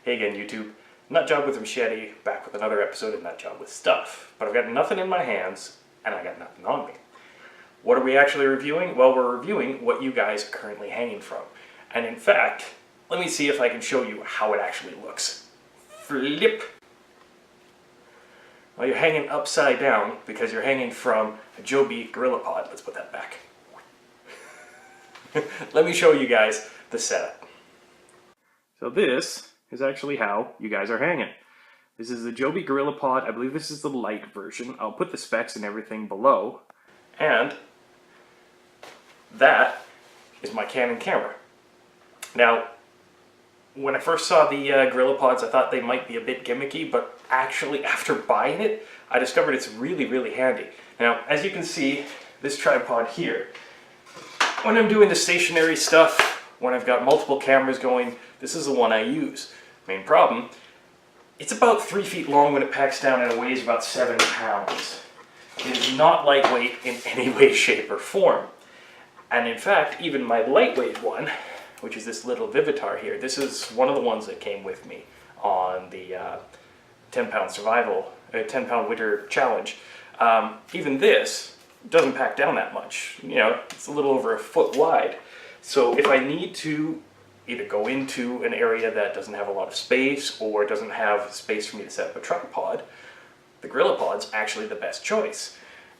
Hey again, YouTube. Nutjob with a machete, back with another episode of Nutjob with Stuff. But I've got nothing in my hands, and I got nothing on me. What are we actually reviewing? Well, we're reviewing what you guys are currently hanging from. And in fact, let me see if I can show you how it actually looks. Flip! Well, you're hanging upside down because you're hanging from a Joby GorillaPod. Let's put that back. Let me show you guys the setup. So this is actually how you guys are hanging. This is the Joby GorillaPod. I believe this is the light version. I'll put the specs and everything below. And that is my Canon camera. Now, when I first saw the GorillaPods, I thought they might be a bit gimmicky, but actually after buying it, I discovered it's really, really handy. Now, as you can see, this tripod here, when I'm doing the stationary stuff, when I've got multiple cameras going, this is the one I use. Main problem, it's about 3 feet long when it packs down and it weighs about 7 pounds. It is not lightweight in any way, shape, or form. And in fact, even my lightweight one, which is this little Vivitar here, this is one of the ones that came with me on the 10-pound survival, 10-pound winter challenge. Even this doesn't pack down that much. You know, it's a little over a foot wide. So if I need to either go into an area that doesn't have a lot of space or doesn't have space for me to set up a tripod, the GorillaPod's actually the best choice.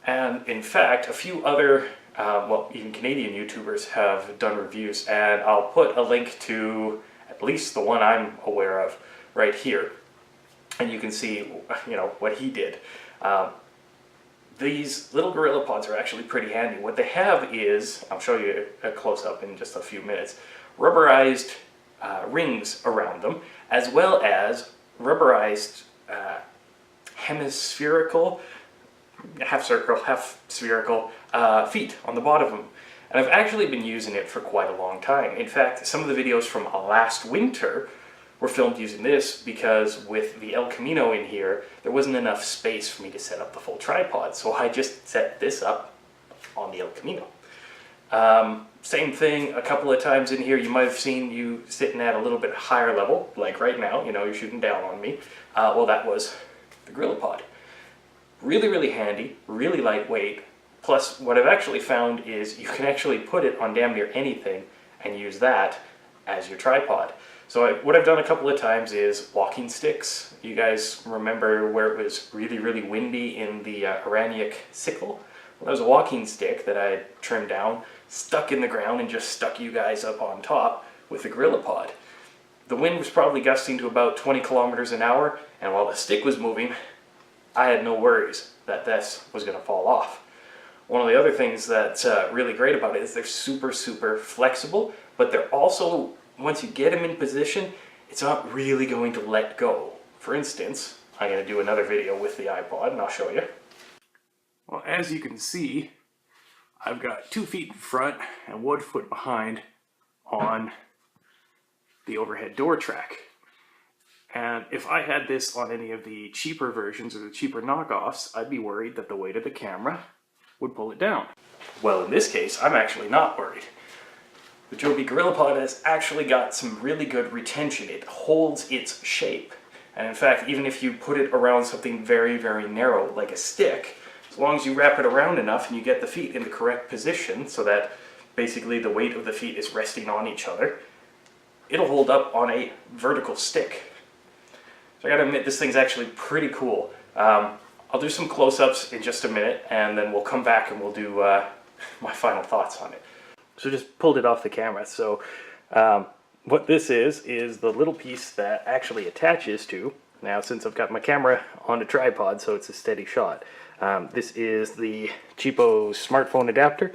And in fact, a few other, well, even Canadian YouTubers have done reviews, and I'll put a link to at least the one I'm aware of right here. And you can see, you know, what he did. These little GorillaPods are actually pretty handy. What they have is, I'll show you a close-up in just a few minutes, rubberized rings around them, as well as rubberized hemispherical, half circle, half spherical feet on the bottom of them. And I've actually been using it for quite a long time. In fact, some of the videos from last winter were filmed using this because with the El Camino in here, there wasn't enough space for me to set up the full tripod. So I just set this up on the El Camino. Same thing a couple of times in here. You might have seen you sitting at a little bit higher level, like right now, you know, you're shooting down on me. Well, that was the GorillaPod. Really, really handy, really lightweight. Plus, what I've actually found is you can actually put it on damn near anything and use that as your tripod. So what I've done a couple of times is walking sticks. You guys remember where it was really, really windy in the Iranian sickle? Well, that was a walking stick that I had trimmed down, stuck in the ground, and just stuck you guys up on top with the GorillaPod. The wind was probably gusting to about 20 kilometers an hour, and while the stick was moving, I had no worries that this was going to fall off. One of the other things that's really great about it is they're super, super flexible, but they're also, once you get them in position, it's not really going to let go. For instance, I'm going to do another video with the iPod, and I'll show you. Well, as you can see, I've got 2 feet in front and 1 foot behind on the overhead door track. And if I had this on any of the cheaper versions or the cheaper knockoffs, I'd be worried that the weight of the camera would pull it down. Well, in this case, I'm actually not worried. The Joby GorillaPod has actually got some really good retention. It holds its shape. And in fact, even if you put it around something very, very narrow, like a stick, as long as you wrap it around enough and you get the feet in the correct position so that basically the weight of the feet is resting on each other, it'll hold up on a vertical stick. So I gotta admit, this thing's actually pretty cool. I'll do some close-ups in just a minute, and then we'll come back and we'll do my final thoughts on it. So just pulled it off the camera. So what this is the little piece that actually attaches to, now since I've got my camera on a tripod so it's a steady shot, this is the cheapo smartphone adapter.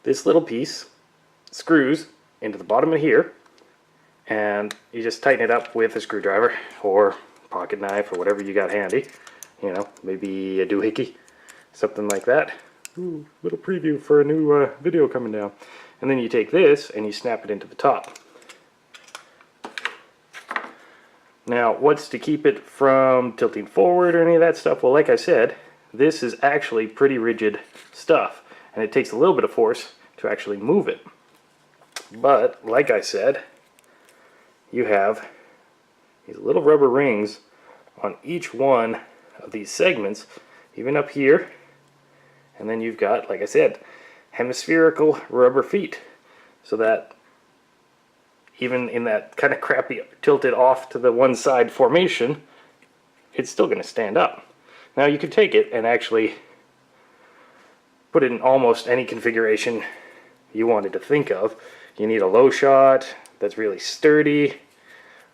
This little piece screws into the bottom of here, and you just tighten it up with a screwdriver or pocket knife or whatever you got handy. You know, maybe a doohickey, something like that. Ooh, little preview for a new video coming down. And then you take this and you snap it into the top. Now, what's to keep it from tilting forward or any of that stuff? Well, like I said, this is actually pretty rigid stuff, and it takes a little bit of force to actually move it. But, like I said, you have these little rubber rings on each one of these segments, even up here. And then you've got, like I said, hemispherical rubber feet, so that even in that kind of crappy tilted off to the one side formation, it's still going to stand up. Now you can take it and actually put it in almost any configuration you wanted to think of. You need a low shot that's really sturdy,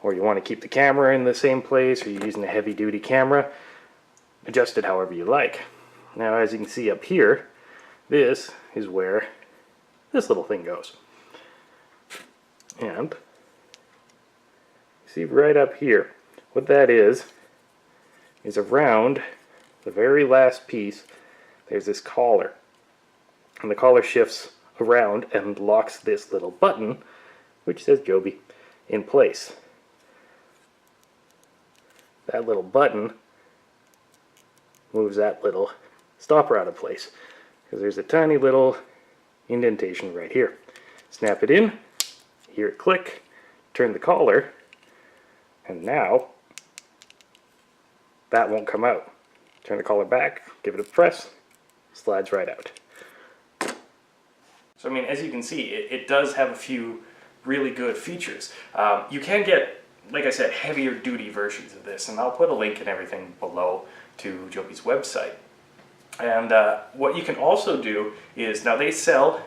or you want to keep the camera in the same place, or you're using a heavy duty camera. Adjust it however you like. Now, as you can see up here, this is where this little thing goes. And see right up here, what that is around the very last piece, there's this collar. And the collar shifts around and locks this little button, which says Joby, in place. That little button moves that little stopper out of place, because there's a tiny little indentation right here. Snap it in, hear it click, turn the collar, and now that won't come out. Turn the collar back, give it a press, slides right out. So I mean, as you can see, it does have a few really good features. You can get, like I said, heavier duty versions of this, and I'll put a link and everything below to Joby's website. And what you can also do is, now they sell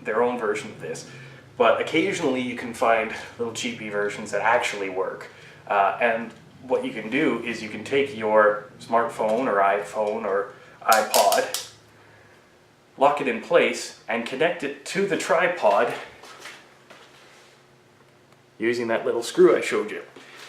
their own version of this, but occasionally you can find little cheapy versions that actually work. And what you can do is you can take your smartphone or iPhone or iPod, lock it in place, and connect it to the tripod using that little screw I showed you.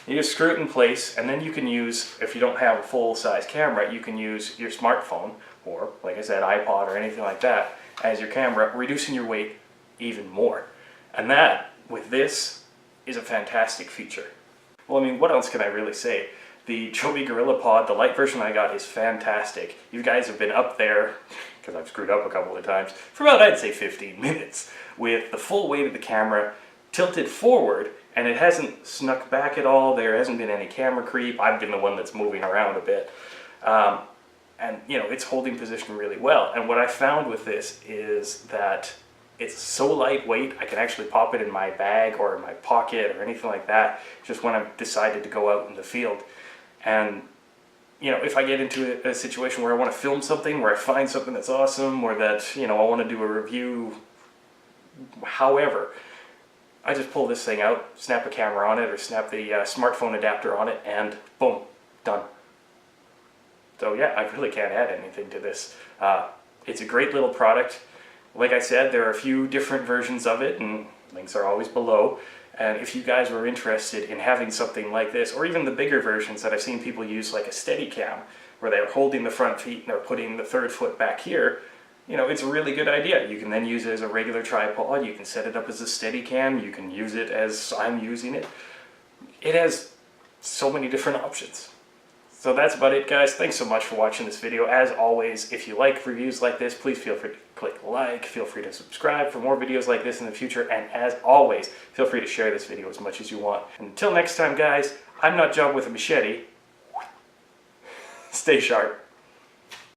You just screw it in place, and then you can use, if you don't have a full-size camera, you can use your smartphone, or like I said, iPod or anything like that, as your camera, reducing your weight even more. And that, with this, is a fantastic feature. Well, I mean, what else can I really say? The Joby GorillaPod, the light version I got, is fantastic. You guys have been up there, because I've screwed up a couple of times, for about, I'd say, 15 minutes, with the full weight of the camera tilted forward, and it hasn't snuck back at all. There hasn't been any camera creep. I've been the one that's moving around a bit. And, you know, it's holding position really well. And what I found with this is that it's so lightweight, I can actually pop it in my bag or in my pocket or anything like that, just when I've decided to go out in the field. And, you know, if I get into a situation where I want to film something, where I find something that's awesome, or that, you know, I want to do a review, however, I just pull this thing out, snap a camera on it, or snap the smartphone adapter on it, and boom, done. So yeah, I really can't add anything to this. It's a great little product. Like I said, there are a few different versions of it, and links are always below. And if you guys were interested in having something like this, or even the bigger versions that I've seen people use, like a Steadicam, where they're holding the front feet and they're putting the third foot back here, you know, it's a really good idea. You can then use it as a regular tripod, you can set it up as a Steadicam, you can use it as I'm using it. It has so many different options. So that's about it, guys. Thanks so much for watching this video. As always, if you like reviews like this, please feel free to click like, feel free to subscribe for more videos like this in the future, and as always, feel free to share this video as much as you want. Until next time, guys, I'm Nutjob with a machete. Stay sharp.